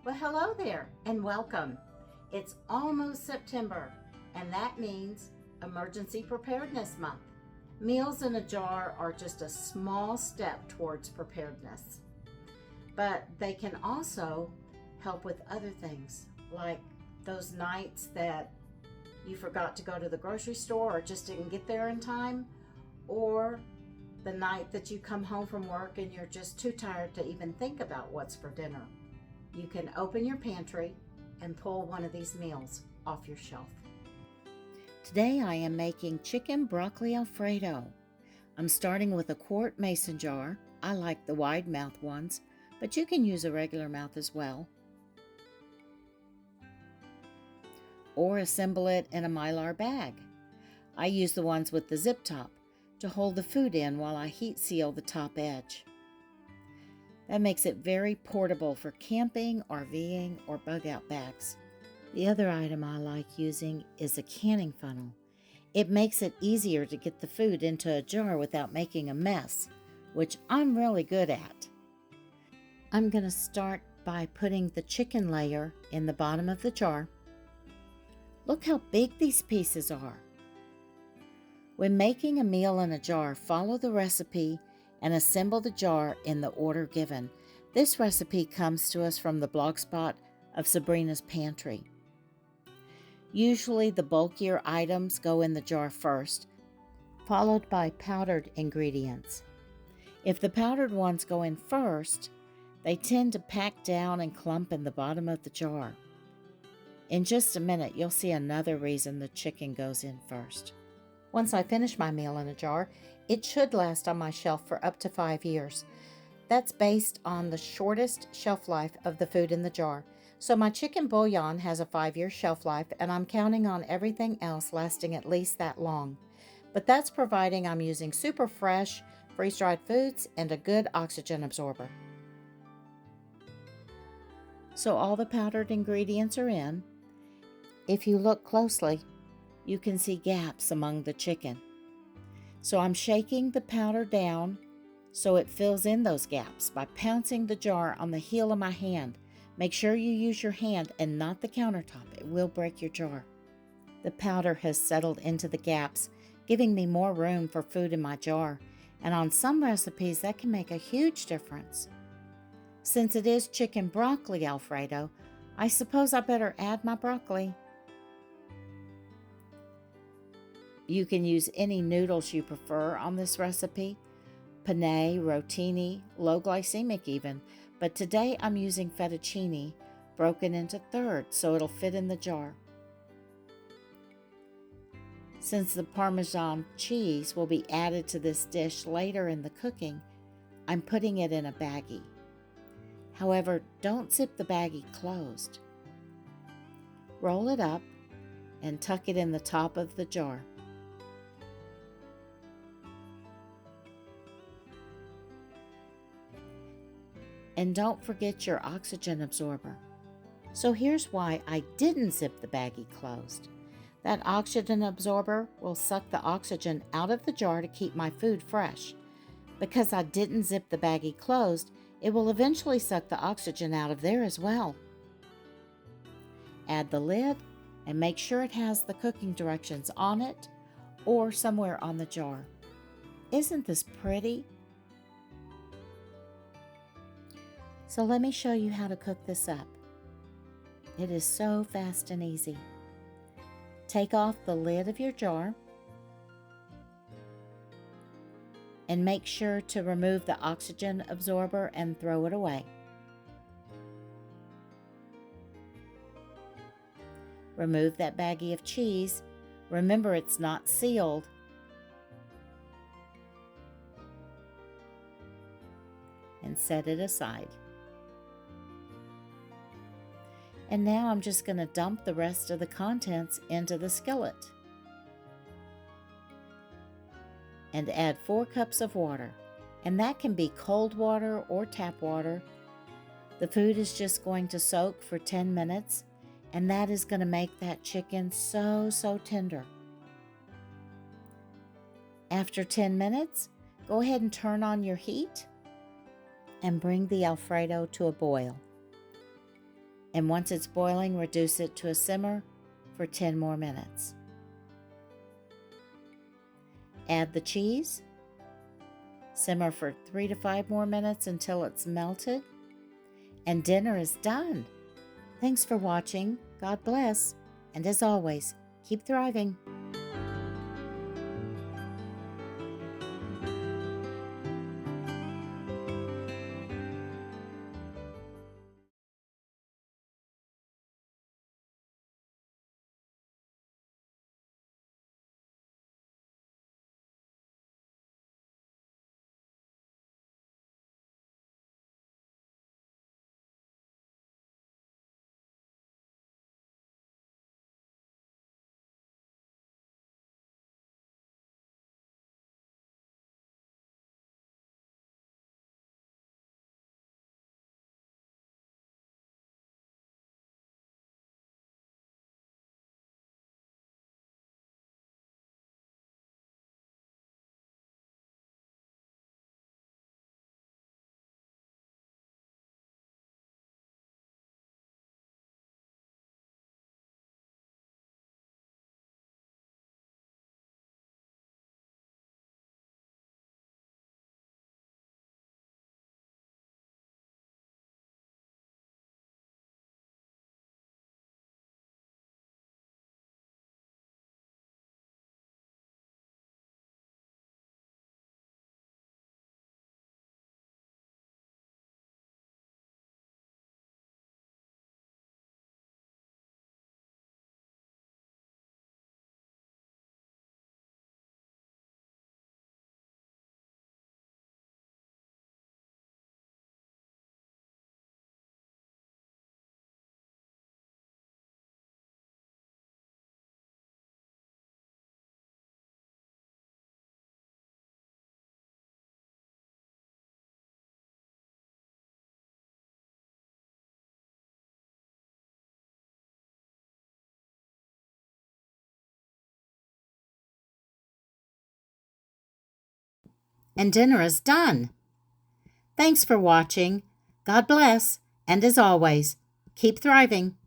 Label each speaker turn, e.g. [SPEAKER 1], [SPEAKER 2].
[SPEAKER 1] Well, hello there and welcome. It's almost September, and that means Emergency Preparedness Month. Meals in a jar are just a small step towards preparedness, but they can also help with other things, like those nights that you forgot to go to the grocery store or just didn't get there in time, or the night that you come home from work and you're just too tired to even think about what's for dinner. You can open your pantry and pull one of these meals off your shelf. Today I am making chicken broccoli Alfredo. I'm starting with a quart mason jar. I like the wide mouth ones, but you can use a regular mouth as well. Or assemble it in a Mylar bag. I use the ones with the zip top to hold the food in while I heat seal the top edge. That makes it very portable for camping, RVing, or bug out bags. The other item I like using is a canning funnel. It makes it easier to get the food into a jar without making a mess, which I'm really good at. I'm going to start by putting the chicken layer in the bottom of the jar. Look how big these pieces are. When making a meal in a jar, follow the recipe and assemble the jar in the order given. This recipe comes to us from the blogspot of Sabrina's Pantry. Usually the bulkier items go in the jar first, followed by powdered ingredients. If the powdered ones go in first, they tend to pack down and clump in the bottom of the jar. In just a minute, you'll see another reason the chicken goes in first. Once I finish my meal in a jar, it should last on my shelf for up to 5 years. That's based on the shortest shelf life of the food in the jar. So my chicken bouillon has a 5-year shelf life, and I'm counting on everything else lasting at least that long. But that's providing I'm using super fresh, freeze-dried foods and a good oxygen absorber. So all the powdered ingredients are in. If you look closely, you can see gaps among the chicken. So I'm shaking the powder down so it fills in those gaps by pouncing the jar on the heel of my hand. Make sure you use your hand and not the countertop. It will break your jar. The powder has settled into the gaps, giving me more room for food in my jar. And on some recipes, that can make a huge difference. Since it is chicken broccoli Alfredo, I suppose I better add my broccoli. You can use any noodles you prefer on this recipe, penne, rotini, low glycemic even, but today I'm using fettuccine broken into thirds so it'll fit in the jar. Since the Parmesan cheese will be added to this dish later in the cooking, I'm putting it in a baggie. However, don't zip the baggie closed. Roll it up and tuck it in the top of the jar. And don't forget your oxygen absorber. So here's why I didn't zip the baggie closed. That oxygen absorber will suck the oxygen out of the jar to keep my food fresh. Because I didn't zip the baggie closed, it will eventually suck the oxygen out of there as well. Add the lid and make sure it has the cooking directions on it or somewhere on the jar. Isn't this pretty? So let me show you how to cook this up. It is so fast and easy. Take off the lid of your jar and make sure to remove the oxygen absorber and throw it away. Remove that baggie of cheese. Remember, it's not sealed. And set it aside. And now I'm just going to dump the rest of the contents into the skillet. And add 4 cups of water. And that can be cold water or tap water. The food is just going to soak for 10 minutes. And that is going to make that chicken so tender. After 10 minutes, go ahead and turn on your heat and bring the Alfredo to a boil. And once it's boiling, reduce it to a simmer for 10 more minutes. Add the cheese. Simmer for 3 to 5 more minutes until it's melted. And dinner is done. Thanks for watching. God bless. And as always, keep thriving. And dinner is done. Thanks for watching. God bless. And as always, keep thriving.